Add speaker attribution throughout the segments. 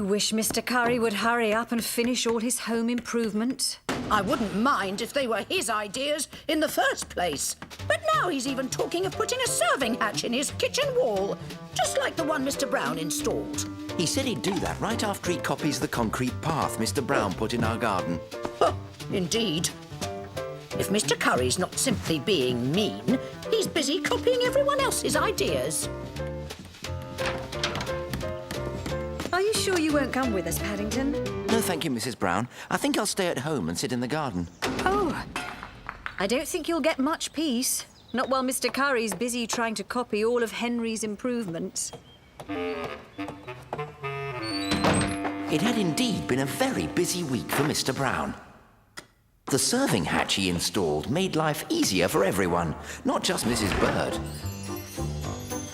Speaker 1: wish Mr. Curry would hurry up and finish all his home improvement.
Speaker 2: I wouldn't mind if they were his ideas in the first place. But now he's even talking of putting a serving hatch in his kitchen wall, just like the one Mr. Brown installed.
Speaker 3: He said he'd do that right after he copies the concrete path Mr. Brown put in our garden.
Speaker 2: Oh, indeed. If Mr. Curry's not simply being mean, he's busy copying everyone else's ideas.
Speaker 1: Are you sure you won't come with us, Paddington?
Speaker 3: No, thank you, Mrs. Brown. I think I'll stay at home and sit in the garden.
Speaker 1: Oh, I don't think you'll get much peace. Not while Mr. Curry's busy trying to copy all of Henry's improvements.
Speaker 3: It had indeed been a very busy week for Mr. Brown. The serving hatch he installed made life easier for everyone, not just Mrs. Bird.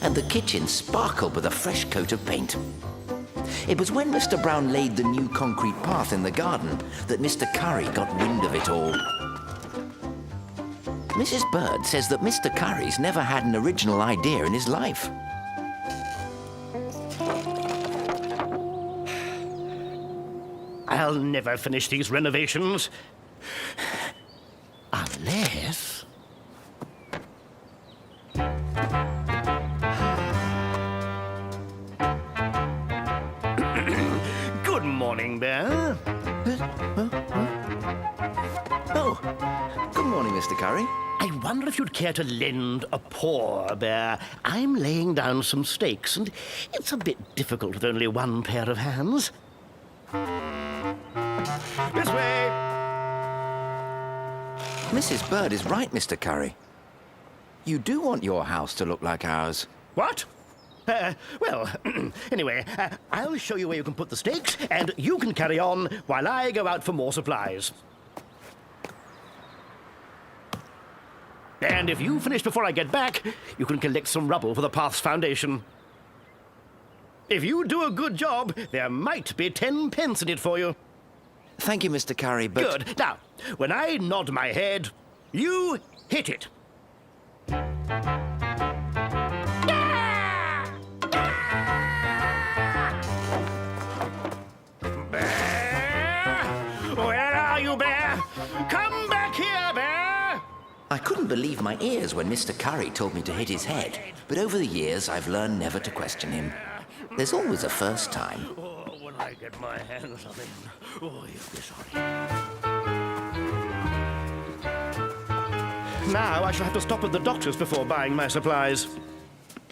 Speaker 3: And the kitchen sparkled with a fresh coat of paint. It was when Mr. Brown laid the new concrete path in the garden that Mr. Curry got wind of it all. Mrs. Bird says that Mr. Curry's never had an original idea in his life.
Speaker 4: I'll never finish these renovations. Unless... Good morning, Bear.
Speaker 3: Oh, good morning, Mr. Curry.
Speaker 4: I wonder if you'd care to lend a paw, Bear. I'm laying down some stakes, and it's a bit difficult with only one pair of hands. This way!
Speaker 3: Mrs. Bird is right, Mr. Curry. You do want your house to look like ours.
Speaker 4: What? Well, anyway, I'll show you where you can put the stakes, and you can carry on while I go out for more supplies. And if you finish before I get back, you can collect some rubble for the path's foundation. If you do a good job, there might be 10 pence in it for you.
Speaker 3: Thank you, Mr. Curry, but...
Speaker 4: Good. Now, when I nod my head, you hit it. Bear! Where are you, Bear? Come back here, Bear!
Speaker 3: I couldn't believe my ears when Mr. Curry told me to hit his head, but over the years I've learned never to question him. There's always a first time.
Speaker 4: Oh, when I get my hands on him, oh, you'll be sorry. Now I shall have to stop at the doctor's before buying my supplies.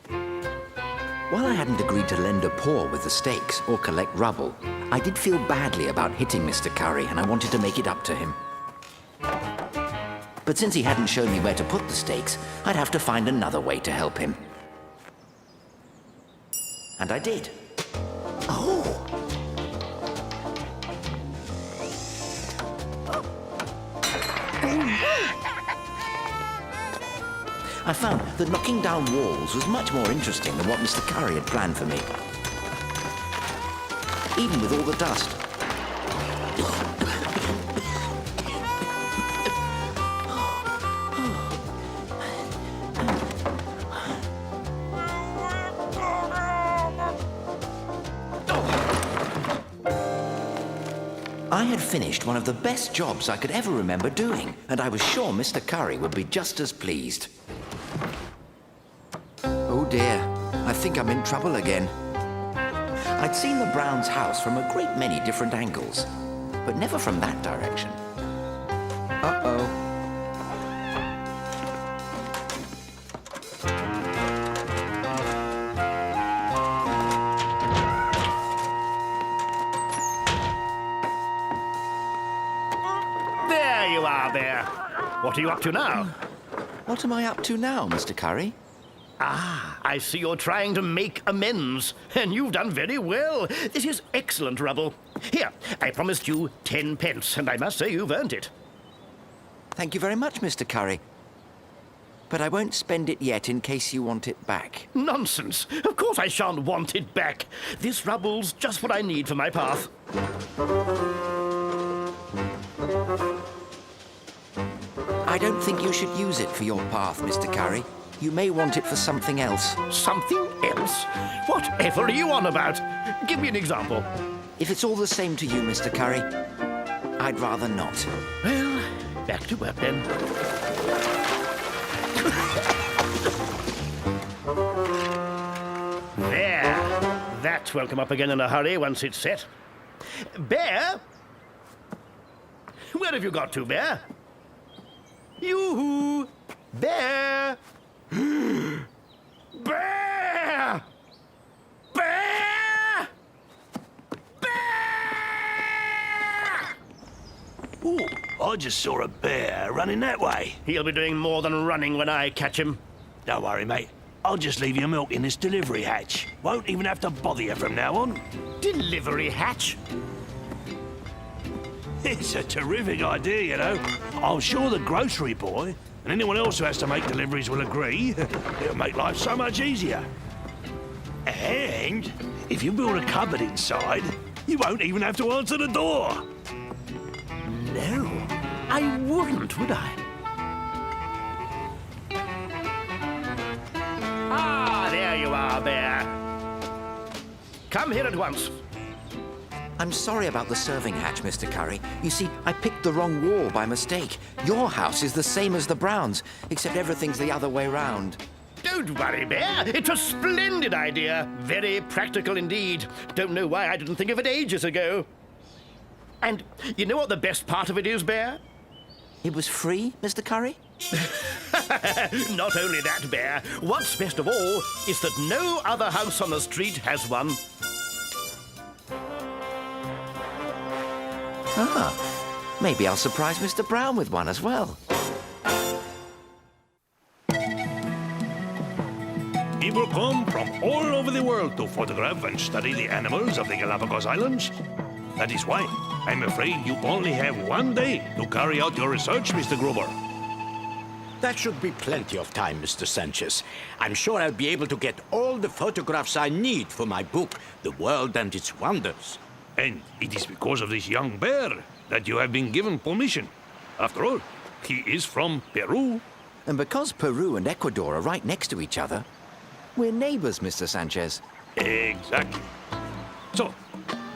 Speaker 3: While I hadn't agreed to lend a paw with the stakes or collect rubble, I did feel badly about hitting Mr. Curry, and I wanted to make it up to him. But since he hadn't shown me where to put the stakes, I'd have to find another way to help him. And I did. Oh! I found that knocking down walls was much more interesting than what Mr. Curry had planned for me. Even with all the dust. I had finished one of the best jobs I could ever remember doing, and I was sure Mr. Curry would be just as pleased. Oh dear, I think I'm in trouble again. I'd seen the Browns' house from a great many different angles, but never from that direction. Uh-oh.
Speaker 4: There you are, Bear. What are you up to now?
Speaker 3: What am I up to now, Mr. Curry?
Speaker 4: Ah, I see you're trying to make amends, and you've done very well. This is excellent rubble. Here, I promised you 10 pence, and I must say you've earned it.
Speaker 3: Thank you very much, Mr. Curry. But I won't spend it yet in case you want it back.
Speaker 4: Nonsense. Of course I shan't want it back. This rubble's just what I need for my path.
Speaker 3: I don't think you should use it for your path, Mr. Curry. You may want it for something else.
Speaker 4: Something else? Whatever are you on about? Give me an example.
Speaker 3: If it's all the same to you, Mr. Curry, I'd rather not.
Speaker 4: Well, back to work then. There. That won't come up again in a hurry once it's set. Bear? Where have you got to, Bear? Yoo-hoo! Bear! Bear! Bear! Bear!
Speaker 5: Ooh, I just saw a bear running that way.
Speaker 4: He'll be doing more than running when I catch him.
Speaker 5: Don't worry, mate. I'll just leave your milk in this delivery hatch. Won't even have to bother you from now on.
Speaker 4: Delivery hatch?
Speaker 5: It's a terrific idea, you know. I'm sure the grocery boy and anyone else who has to make deliveries will agree. It'll make life so much easier. And if you build a cupboard inside, you won't even have to answer the door.
Speaker 4: No, I wouldn't, would I? Ah, there you are, Bear. Come here at once.
Speaker 3: I'm sorry about the serving hatch, Mr. Curry. You see, I picked the wrong wall by mistake. Your house is the same as the Browns, except everything's the other way round.
Speaker 4: Don't worry, Bear. It's a splendid idea. Very practical indeed. Don't know why I didn't think of it ages ago. And you know what the best part of it is, Bear?
Speaker 3: It was free, Mr. Curry?
Speaker 4: Not only that, Bear. What's best of all is that no other house on the street has one.
Speaker 3: Ah, maybe I'll surprise Mr. Brown with one as well.
Speaker 5: People come from all over the world to photograph and study the animals of the Galapagos Islands. That is why I'm afraid you only have one day to carry out your research, Mr. Gruber.
Speaker 6: That should be plenty of time, Mr. Sanchez. I'm sure I'll be able to get all the photographs I need for my book, The World and Its Wonders.
Speaker 5: And it is because of this young bear that you have been given permission. After all, he is from Peru.
Speaker 3: And because Peru and Ecuador are right next to each other, we're neighbors, Mr. Sanchez.
Speaker 5: Exactly. So,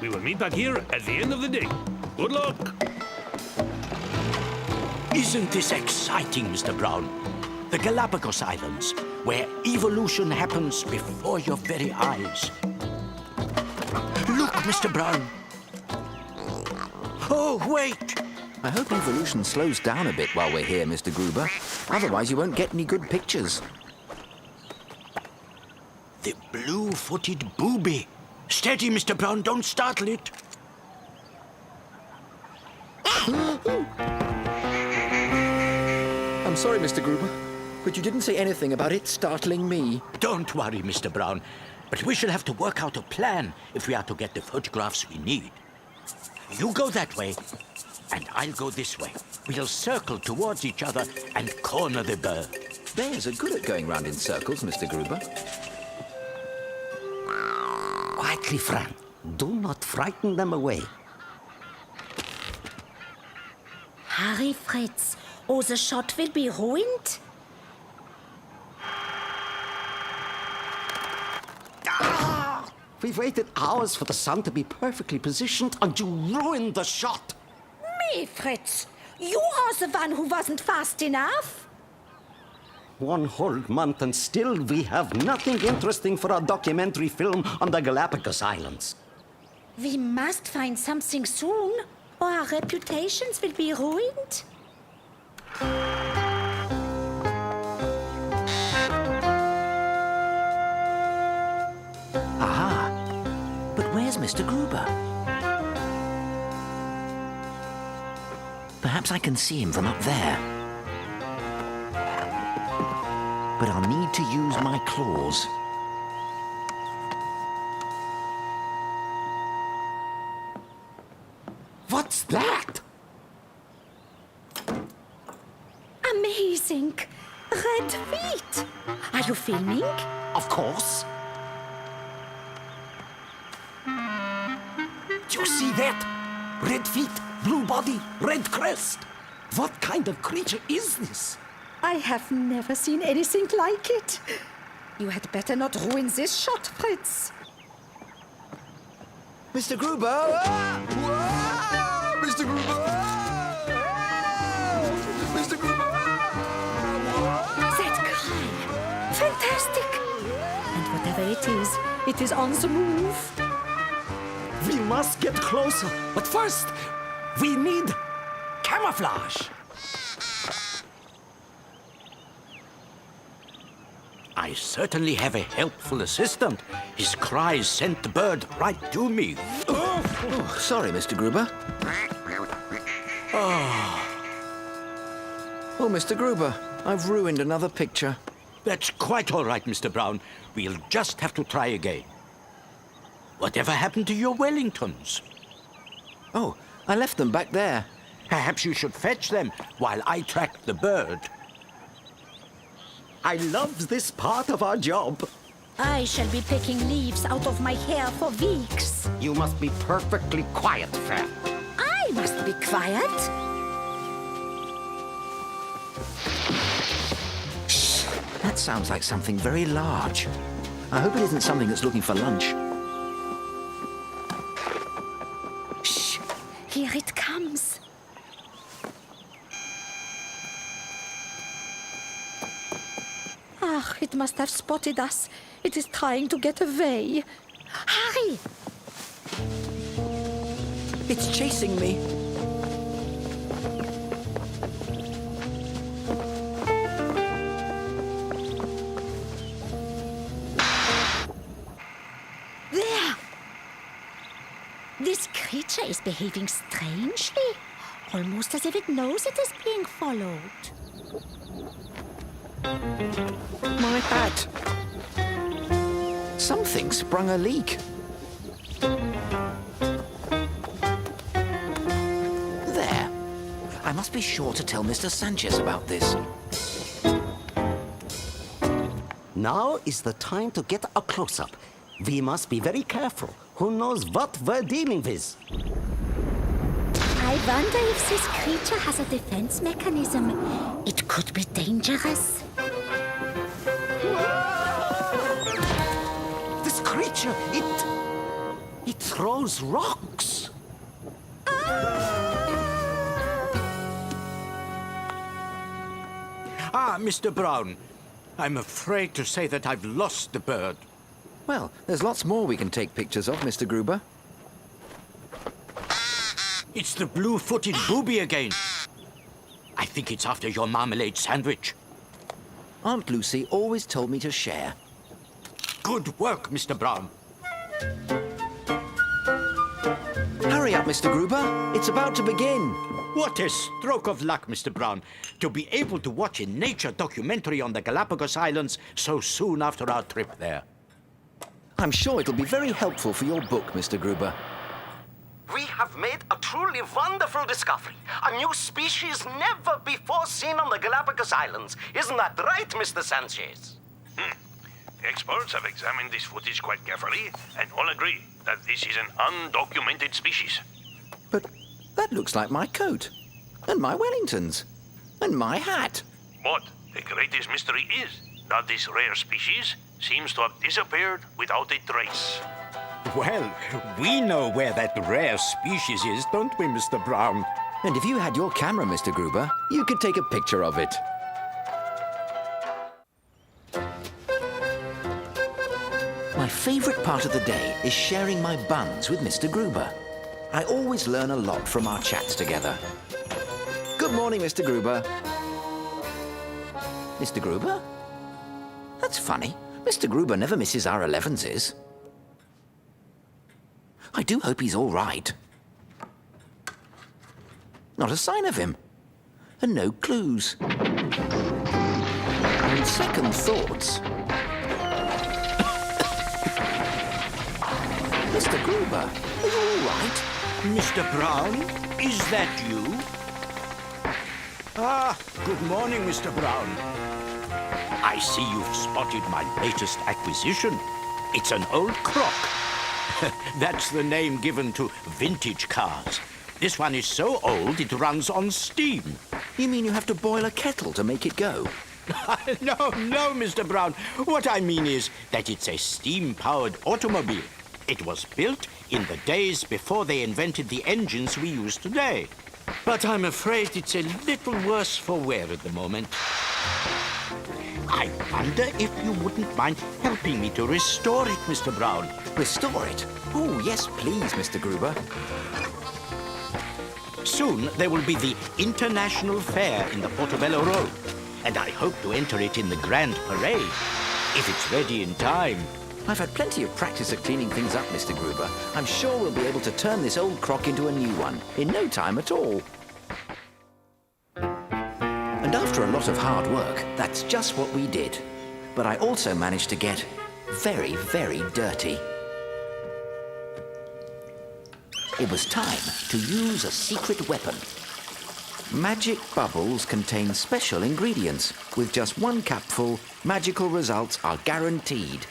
Speaker 5: we will meet back here at the end of the day. Good luck.
Speaker 6: Isn't this exciting, Mr. Brown? The Galapagos Islands, where evolution happens before your very eyes. Look, Mr. Brown. Oh, wait!
Speaker 3: I hope evolution slows down a bit while we're here, Mr. Gruber. Otherwise, you won't get any good pictures.
Speaker 6: The blue-footed booby. Steady, Mr. Brown, don't startle it.
Speaker 3: I'm sorry, Mr. Gruber, but you didn't say anything about it startling me.
Speaker 6: Don't worry, Mr. Brown. But we shall have to work out a plan if we are to get the photographs we need. You go that way, and I'll go this way. We'll circle towards each other and corner the bird.
Speaker 3: Bears are good at going round in circles, Mr. Gruber.
Speaker 7: Quietly, Fran. Do not frighten them away.
Speaker 8: Hurry, Fritz, or the shot will be ruined.
Speaker 7: We've waited hours for the sun to be perfectly positioned, and you ruined the shot.
Speaker 8: Me, Fritz, you are the one who wasn't fast enough.
Speaker 7: One whole month and still we have nothing interesting for a documentary film on the Galapagos Islands.
Speaker 8: We must find something soon, or our reputations will be ruined.
Speaker 3: Aha! But where's Mr. Gruber? Perhaps I can see him from up there. But I'll need to use my claws.
Speaker 7: What's that?
Speaker 8: Amazing! Red feet! Are you filming?
Speaker 7: Of course. Do you see that? Red feet, blue body, red crest. What kind of creature is this?
Speaker 8: I have never seen anything like it. You had better not ruin this shot, Fritz.
Speaker 3: Mr. Gruber! Ah! Whoa! Mr. Gruber! Ah! Mr. Gruber!
Speaker 8: That cry! Fantastic! And whatever it is on the move.
Speaker 7: We must get closer. But first, we need camouflage. I certainly have a helpful assistant. His cries sent the bird right to me.
Speaker 3: Oh, sorry, Mr. Gruber. Oh, Mr. Gruber, I've ruined another picture.
Speaker 6: That's quite all right, Mr. Brown. We'll just have to try again. Whatever happened to your Wellingtons?
Speaker 3: Oh, I left them back there.
Speaker 6: Perhaps you should fetch them while I track the bird.
Speaker 7: I love this part of our job.
Speaker 8: I shall be picking leaves out of my hair for weeks.
Speaker 7: You must be perfectly quiet, Fran.
Speaker 8: I must be quiet.
Speaker 3: Shh! That sounds like something very large. I hope it isn't something that's looking for lunch.
Speaker 8: Shh! Here it comes. Ah, it must have spotted us. It is trying to get away. Hurry!
Speaker 3: It's chasing me.
Speaker 8: There! This creature is behaving strangely. Almost as if it knows it is being followed.
Speaker 3: My hat. Something sprung a leak. There. I must be sure to tell Mr. Sanchez about this.
Speaker 7: Now is the time to get a close-up. We must be very careful. Who knows what we're dealing with?
Speaker 8: I wonder if this creature has a defense mechanism. It could be dangerous.
Speaker 7: This creature, it throws rocks.
Speaker 6: Mr. Brown. I'm afraid to say that I've lost the bird.
Speaker 3: Well, there's lots more we can take pictures of, Mr. Gruber.
Speaker 6: It's the blue-footed booby again. I think it's after your marmalade sandwich.
Speaker 3: Aunt Lucy always told me to share.
Speaker 6: Good work, Mr. Brown.
Speaker 3: Hurry up, Mr. Gruber. It's about to begin.
Speaker 6: What a stroke of luck, Mr. Brown, to be able to watch a nature documentary on the Galapagos Islands so soon after our trip there.
Speaker 3: I'm sure it'll be very helpful for your book, Mr. Gruber.
Speaker 7: We have made a truly wonderful discovery. A new species never before seen on the Galapagos Islands. Isn't that right, Mr. Sanchez?
Speaker 5: Experts have examined this footage quite carefully and all agree that this is an undocumented species.
Speaker 3: But that looks like my coat, and my Wellingtons, and my hat.
Speaker 5: But the greatest mystery is that this rare species seems to have disappeared without a trace.
Speaker 6: Well, we know where that rare species is, don't we, Mr. Brown?
Speaker 3: And if you had your camera, Mr. Gruber, you could take a picture of it. My favorite part of the day is sharing my buns with Mr. Gruber. I always learn a lot from our chats together. Good morning, Mr. Gruber. Mr. Gruber? That's funny. Mr. Gruber never misses our 11s. I do hope he's all right. Not a sign of him. And no clues. On second thoughts... Mr. Gruber, are you all right?
Speaker 6: Mr. Brown, is that you? Good morning, Mr. Brown. I see you've spotted my latest acquisition. It's an old crock. That's the name given to vintage cars. This one is so old it runs on steam.
Speaker 3: You mean you have to boil a kettle to make it go?
Speaker 6: No, Mr. Brown. What I mean is that it's a steam-powered automobile. It was built in the days before they invented the engines we use today. But I'm afraid it's a little worse for wear at the moment. I wonder if you wouldn't mind helping me to restore it, Mr. Brown.
Speaker 3: Restore it? Oh, yes, please, Mr. Gruber.
Speaker 6: Soon there will be the International Fair in the Portobello Road, and I hope to enter it in the Grand Parade, if it's ready in time.
Speaker 3: I've had plenty of practice at cleaning things up, Mr. Gruber. I'm sure we'll be able to turn this old crock into a new one in no time at all. And after a lot of hard work, that's just what we did. But I also managed to get very, very dirty. It was time to use a secret weapon. Magic bubbles contain special ingredients. With just one capful, magical results are guaranteed.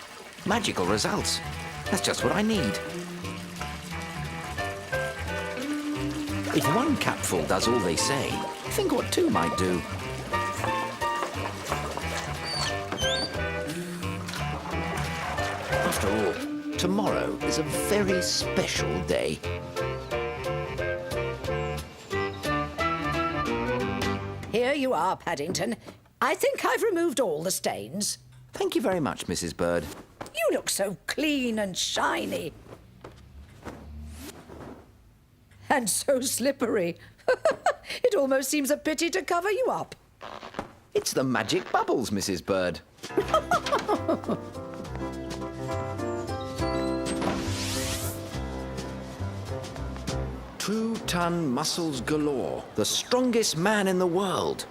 Speaker 3: Magical results. That's just what I need. If one capful does all they say, think what two might do. After all, tomorrow is a very special day.
Speaker 2: Here you are, Paddington. I think I've removed all the stains.
Speaker 3: Thank you very much, Mrs. Bird.
Speaker 2: You look so clean and shiny. And so slippery. It almost seems a pity to cover you up.
Speaker 3: It's the magic bubbles, Mrs. Bird. 2-ton muscles galore, the strongest man in the world.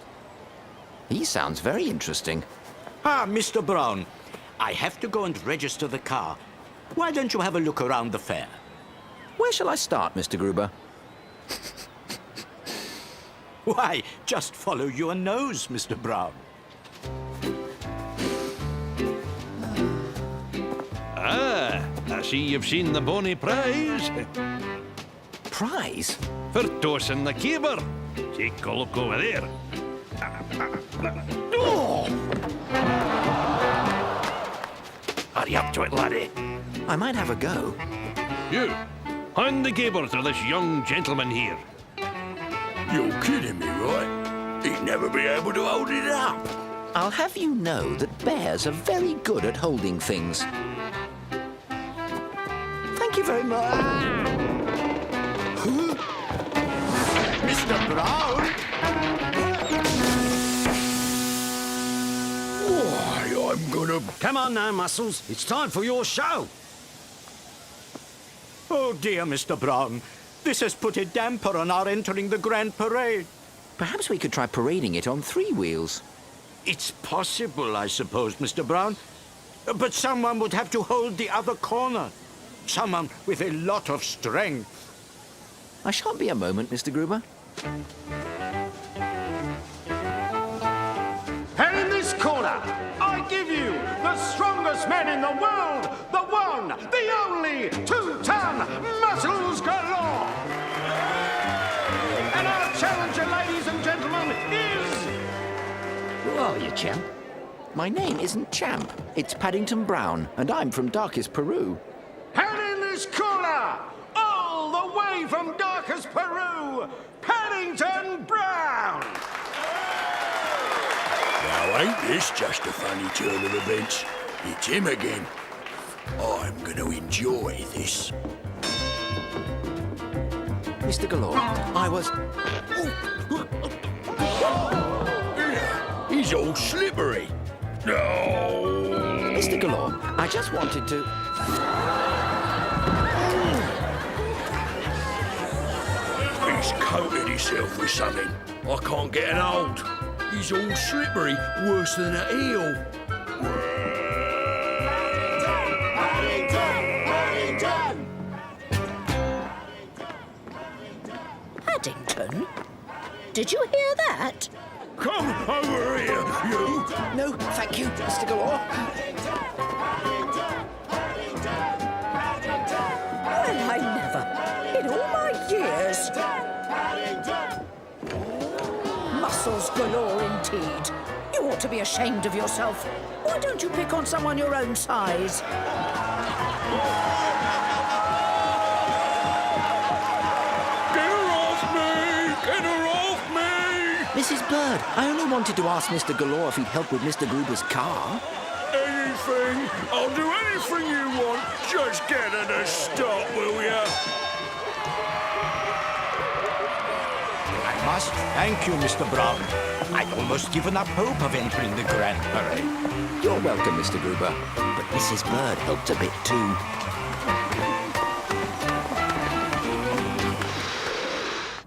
Speaker 3: He sounds very interesting.
Speaker 6: Ah, Mr. Brown, I have to go and register the car. Why don't you have a look around the fair?
Speaker 3: Where shall I start, Mr. Gruber?
Speaker 6: Why, just follow your nose, Mr. Brown.
Speaker 5: Ah, I see you've seen the bonny prize.
Speaker 3: Prize?
Speaker 5: For tossing the caber. Take a look over there. Oh! Hurry up to it, laddie.
Speaker 3: I might have a go.
Speaker 5: You, hand the caber to this young gentleman here.
Speaker 9: You're kidding me, right? He'd never be able to hold it up.
Speaker 3: I'll have you know that bears are very good at holding things. Thank you very much.
Speaker 6: Mr. Brown?
Speaker 9: Why, I'm gonna...
Speaker 10: Come on now, Muscles. It's time for your show.
Speaker 6: Oh, dear, Mr. Brown. This has put a damper on our entering the Grand Parade.
Speaker 3: Perhaps we could try parading it on 3 wheels.
Speaker 6: It's possible, I suppose, Mr. Brown. But someone would have to hold the other corner. Someone with a lot of strength.
Speaker 3: I shan't be a moment, Mr. Gruber.
Speaker 11: And in this corner, I give you the strongest man in the world, the one, the only, 2-ton muscles galore. And our challenger, ladies and gentlemen, is...
Speaker 10: Who are you, champ?
Speaker 3: My name isn't Champ. It's Paddington Brown, and I'm from darkest Peru.
Speaker 11: And in this corner, all the way from darkest Peru, Paddington Brown.
Speaker 9: Now, ain't this just a funny turn of events? It's him again. I'm gonna enjoy this.
Speaker 3: Mr. Galore, I was...
Speaker 9: Yeah, he's all slippery. No.
Speaker 3: Mr. Galore, I just wanted to...
Speaker 9: He's coated himself with something. I can't get an hold. He's all slippery, worse than a eel.
Speaker 2: Paddington? Did you hear that?
Speaker 9: Come over here, you.
Speaker 3: No, thank you, Mr. Galore.
Speaker 2: Well, I never, in all my years. Muscles galore indeed. You ought to be ashamed of yourself. Why don't you pick on someone your own size?
Speaker 3: Mrs. Bird, I only wanted to ask Mr. Galore if he'd help with Mr. Gruber's car.
Speaker 9: Anything. I'll do anything you want. Just get her to stop, will ya?
Speaker 6: I must thank you, Mr. Brown. I'd almost given up hope of entering the Grand Parade.
Speaker 3: You're welcome, Mr. Gruber. But Mrs. Bird helped a bit too.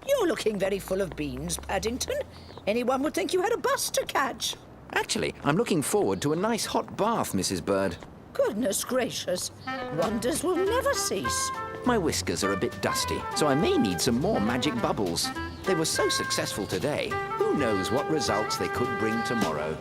Speaker 2: You're looking very full of beans, Paddington. Anyone would think you had a bus to catch.
Speaker 3: Actually, I'm looking forward to a nice hot bath, Mrs. Bird.
Speaker 2: Goodness gracious. Wonders will never cease.
Speaker 3: My whiskers are a bit dusty, so I may need some more magic bubbles. They were so successful today, who knows what results they could bring tomorrow.